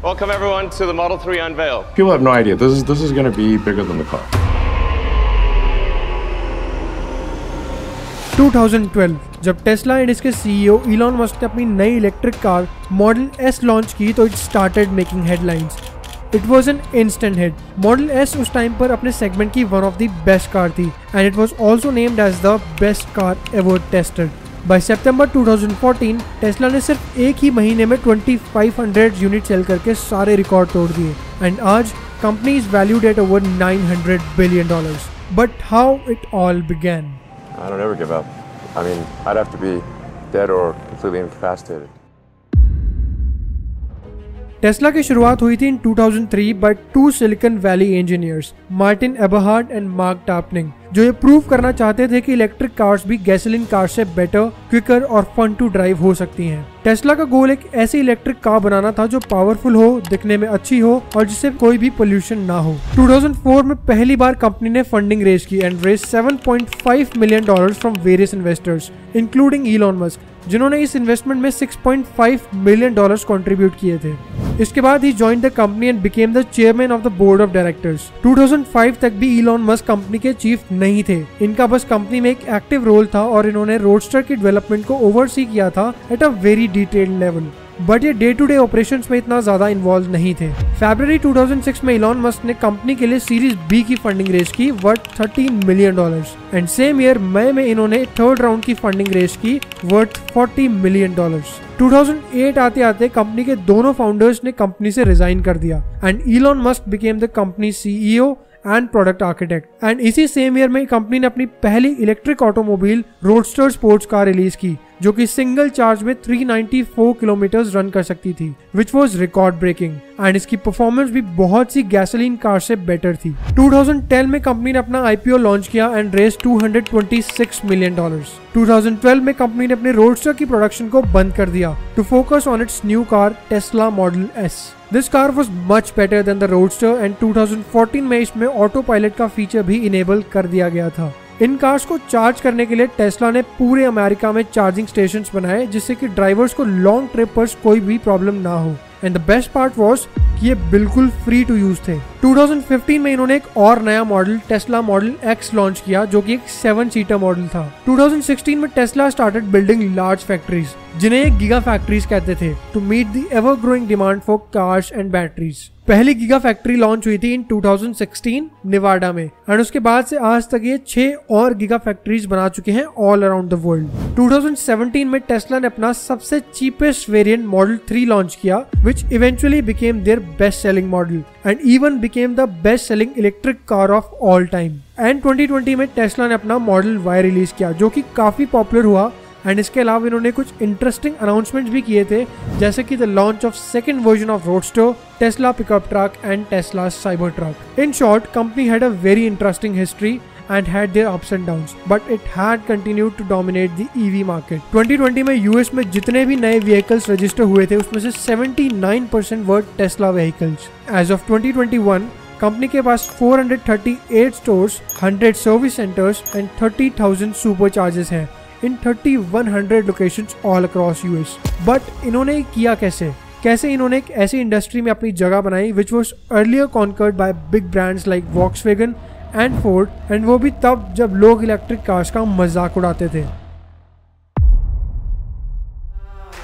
Welcome everyone to the Model 3 unveil. People have no idea. This is going to be bigger than the car. 2012 जब Tesla and इसके CEO Elon Musk ने अपनी नई electric car model S launch की तो it started making headlines. It was an instant hit. Model S उस time पर अपने सेगमेंट की one of the best car थी and it was also named as the best car ever tested. By सितंबर 2014 Tesla ने सिर्फ एक ही महीने में 2500 यूनिट सेल करके सारे रिकॉर्ड तोड़ दिए एंड आज company is valued at over $900 billion. But how it all began? I don't ever give up. I mean, I'd have to be dead or completely incapacitated. Tesla की शुरुआत हुई थी in 2003 by two Silicon Valley engineers, Martin Eberhard and Marc Tarpenning, जो ये prove करना चाहते थे कि इलेक्ट्रिक कार्स भी गैसोलीन कार से बेटर, क्विकर और फन टू ड्राइव हो सकती हैं. टेस्ला का गोल एक ऐसी इलेक्ट्रिक कार बनाना था जो पावरफुल हो, दिखने में अच्छी हो और जिससे कोई भी पोल्यूशन ना हो. 2004 में पहली बार कंपनी ने फंडिंग रेज की and raise $7.5 million from various investors including Elon Musk, जिन्होंने इस इन्वेस्टमेंट में $6.5 मिलियन कंट्रीब्यूट किए थे. इसके बाद ही joined the company and became the chairman of the board of directors. 2005 तक भी इलॉन मस्क कंपनी के चीफ नहीं थे. इनका बस कंपनी में एक एक्टिव रोल था और इन्होंने रोडस्टर की डेवलपमेंट को ओवरसी किया था at a very detailed level. But ये डे टू डे ऑपरेशंस में इतना ज्यादा इन्वॉल्व नहीं थे. फरवरी 2006 में इलॉन मस्क ने कंपनी के लिए सीरीज बी की फंडिंग रेज की worth $13 million and same year मई में इन्होंने थर्ड राउंड की फंडिंग रेज की वर्थ $40 मिलियन. 2008 आते आते कंपनी के दोनों फाउंडर्स ने कंपनी से रिजाइन कर दिया and Elon Musk became the company CEO and product architect. And इसी सेम ईयर में कंपनी ने अपनी पहली electric automobile roadster sports car release की जो कि सिंगल चार्ज में 394 किलोमीटर रन कर सकती थी, which was record breaking and इसकी परफॉर्मेंस भी बहुत सी गैसोलीन कार से बेटर थी. 2010 में कंपनी ने अपना आईपीओ लॉन्च किया एंड रेज $226 मिलियन. 2012 में कंपनी ने अपने रोडस्टर की प्रोडक्शन को बंद कर दिया to focus on its new car Tesla model S. This car was much better than the roadster and 2014 में इसमें ऑटो पायलट का फीचर भी इनेबल कर दिया गया था. इन कार्स को चार्ज करने के लिए टेस्ला ने पूरे अमेरिका में चार्जिंग स्टेशंस बनाए जिससे कि ड्राइवर्स को लॉन्ग ट्रिप पर कोई भी प्रॉब्लम ना हो. And the best part was कि ये बिल्कुल फ्री टू यूज थे. 2015 में इन्होंने एक और नया model Tesla model x launch किया जो कि एक 7 सीटर मॉडल था. 2016 में Tesla started building large factories जिन्हें गीगा फैक्ट्रीज कहते थे to meet the ever growing demand for cars and batteries. पहली गीगा फैक्ट्री लॉन्च हुई थी इन 2016 निवाडा में एंड उसके बाद से आज तक ये 6 और गीगा फैक्ट्रीज बना चुके हैं ऑल अराउंड द वर्ल्ड. 2017 में टेस्ला ने अपना सबसे चीपेस्ट वेरिएंट मॉडल 3 लॉन्च किया which eventually became their best selling model and even became the best selling electric car of all time. And 2020 में टेस्ला ने अपना मॉडल Y रिलीज किया जो कि काफी पॉपुलर हुआ एंड इसके अलावा इन्होंने कुछ इंटरेस्टिंग अनाउंसमेंट्स भी किए थे जैसे कि the launch of second version of roadster, Tesla pickup truck and Tesla cyber truck. In short company had a very interesting history and had their ups and downs, but it had continued to dominate the EV market. 2020 में US में जितने भी नए vehicles register हुए थे उसमें से 79% were Tesla vehicles. As of 2021 company के पास 438 stores, 100 service centres and 30,000 super chargers हैं in 3100 locations all across US. But इन्होंने किया कैसे इन्होंने एक ऐसी इंडस्ट्री में अपनी जगह बनाई which was earlier conquered by big brands like Volkswagen and Ford, and वो भी तब जब लोग इलेक्ट्रिक कार्स का मजाक उड़ाते थे.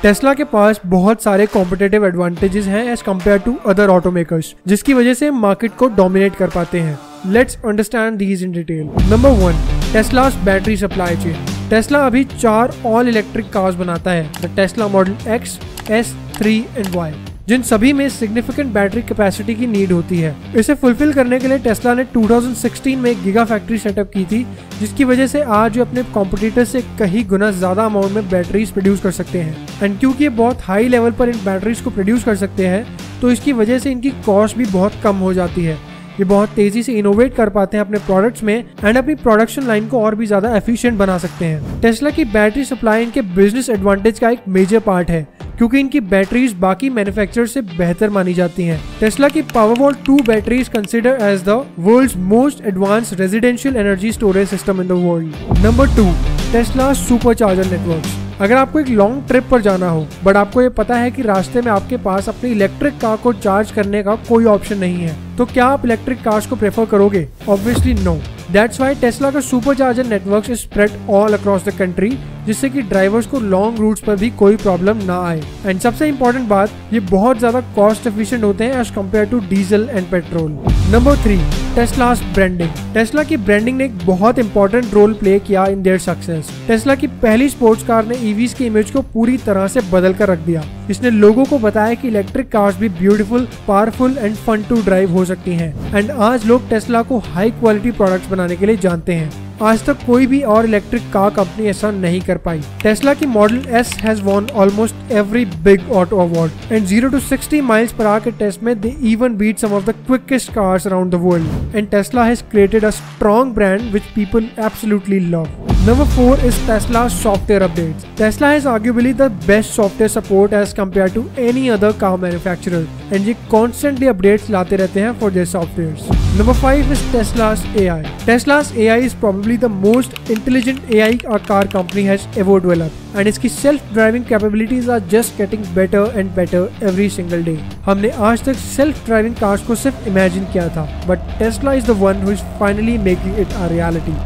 टेस्ला के पास बहुत सारे कॉम्पिटिटिव एडवांटेजेस हैं as compare to other automakers जिसकी वजह से मार्केट को डोमिनेट कर पाते हैं. Let's understand these in detail. Number 1, Tesla's battery supply chain. Tesla अभी 4 ऑल इलेक्ट्रिक कार्स बनाता है, the Tesla model X, S, 3 and Y, जिन सभी में सिग्निफिकेंट बैटरी कैपेसिटी की नीड होती है. इसे फुलफिल करने के लिए टेस्ला ने 2016 में एक गीगा फैक्ट्री सेटअप की थी जिसकी वजह से आज अपने कॉम्पिटिटर से कहीं गुना ज्यादा अमाउंट में बैटरीज प्रोड्यूस कर सकते हैं. एंड क्योंकि ये बहुत हाई लेवल पर इन बैटरीज को प्रोड्यूस कर सकते हैं तो इसकी वजह से इनकी कॉस्ट भी बहुत कम हो जाती है. ये बहुत तेजी से इनोवेट कर पाते हैं अपने प्रोडक्ट्स में एंड अपनी प्रोडक्शन लाइन को और भी ज्यादा एफिशिएंट बना सकते हैं. टेस्ला की बैटरी सप्लाई इनके बिजनेस एडवांटेज का एक मेजर पार्ट है क्योंकि इनकी बैटरीज बाकी मैन्युफैक्चरर से बेहतर मानी जाती हैं. टेस्ला की Powerwall 2 batteries consider as the world's most advanced residential energy storage system in the world. Number 2, Tesla supercharger networks. अगर आपको एक लॉन्ग ट्रिप पर जाना हो बट आपको ये पता है कि रास्ते में आपके पास अपनी इलेक्ट्रिक कार को चार्ज करने का कोई ऑप्शन नहीं है, तो क्या आप इलेक्ट्रिक कार्स को प्रेफर करोगे? Obviously no. That's why Tesla का supercharger network is spread all across the country, जिससे कि ड्राइवर्स को लॉन्ग रूट्स पर भी कोई प्रॉब्लम ना आए। एंड सबसे इम्पोर्टेंट बात, ये बहुत ज्यादा कॉस्ट एफिशिएंट होते हैं as compare to diesel and petrol. Number 3, Tesla's branding. Tesla की ब्रांडिंग ने एक बहुत इंपॉर्टेंट रोल प्ले किया इन देयर सक्सेस। टेस्ला की पहली स्पोर्ट्स कार ने ईवीज की इमेज को पूरी तरह से बदल कर रख दिया। इसने लोगों को बताया कि इलेक्ट्रिक कार्स भी beautiful, powerful and fun to drive हो सकती हैं। एंड आज लोग टेस्ला को हाई क्वालिटी प्रोडक्ट्स बनाने के लिए जानते हैं। आज तक कोई भी और इलेक्ट्रिक कार कंपनी ऐसा नहीं कर पाई। टेस्ला की model S has won almost every big auto award and 0 to 60 miles per hour के टेस्ट में they even beat some of the quickest cars around the world. And Tesla has created a strong brand which people absolutely love. Number 4 is Tesla's software updates. Tesla has arguably the best software support as compared to any other car manufacturer, and ये constantly updates लाते रहते हैं for their softwares. Number 5 is Tesla's AI. Tesla's AI is probably the most intelligent AI a car company has ever developed, and इसकी self-driving capabilities are just getting better and better every single day. हमने आज तक self-driving cars को सिर्फ imagine किया था, but Tesla is the one who is finally making it a reality.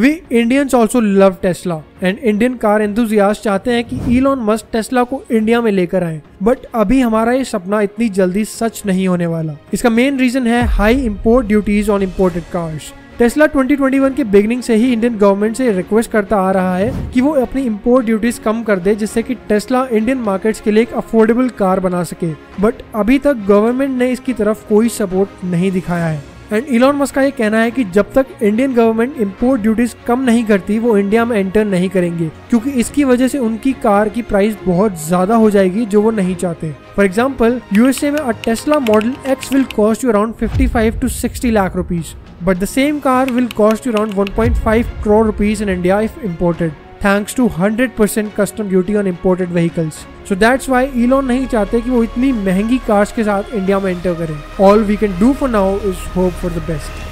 We Indians also love Tesla and Indian car enthusiasts चाहते हैं कि Elon Musk टेस्ला को इंडिया में लेकर आए, बट अभी हमारा ये सपना इतनी जल्दी सच नहीं होने वाला। इसका मेन रीजन है high import duties on imported cars. Tesla 2021 के बिगनिंग से ही इंडियन गवर्नमेंट से रिक्वेस्ट करता आ रहा है कि वो अपनी इंपोर्ट ड्यूटीज कम कर दे, जिससे कि टेस्ला इंडियन मार्केट्स के लिए एक अफोर्डेबल कार बना सके। बट अभी तक गवर्नमेंट ने इसकी तरफ कोई सपोर्ट नहीं दिखाया है। एंड इलॉन मस्क का ये कहना है कि जब तक इंडियन गवर्नमेंट इंपोर्ट ड्यूटीज कम नहीं करती वो इंडिया में एंटर नहीं करेंगे, क्योंकि इसकी वजह से उनकी कार की प्राइस बहुत ज्यादा हो जाएगी जो वो नहीं चाहते। फॉर एग्जाम्पल, यूएसए में a Tesla model X will cost you around 55 to 60 lakh rupees, but the same car will cost you around 1.5 crore rupees in India if imported, thanks to 100% custom duty on imported vehicles. So that's why Elon नहीं चाहते कि वो इतनी महंगी cars के साथ India में enter करें। All we can do for now is hope for the best.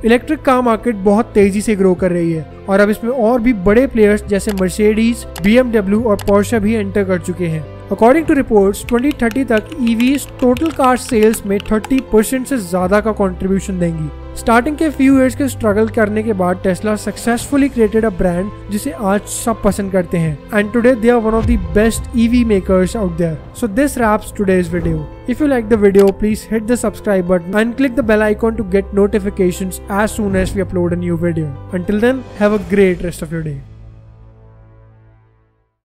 Electric car market बहुत तेजी से ग्रो कर रही है और अब इसमें और भी बड़े प्लेयर्स जैसे मर्सिडीज, BMW और पोर्शे भी एंटर कर चुके हैं। अकॉर्डिंग टू रिपोर्ट्स 2030 तक EVs टोटल कार सेल्स में 30% से ज्यादा का कंट्रीब्यूशन देंगी। स्टार्टिंग के फ्यू इयर्स के स्ट्रगल करने के बाद Tesla successfully created a brand जिसे आज सब पसंद करते हैं, and today they are one of the best EV makers out there. So this wraps today's video. If you like the video, please hit the subscribe button and click the bell icon to get notifications as soon as we upload a new video. Until then, have a great rest of your day.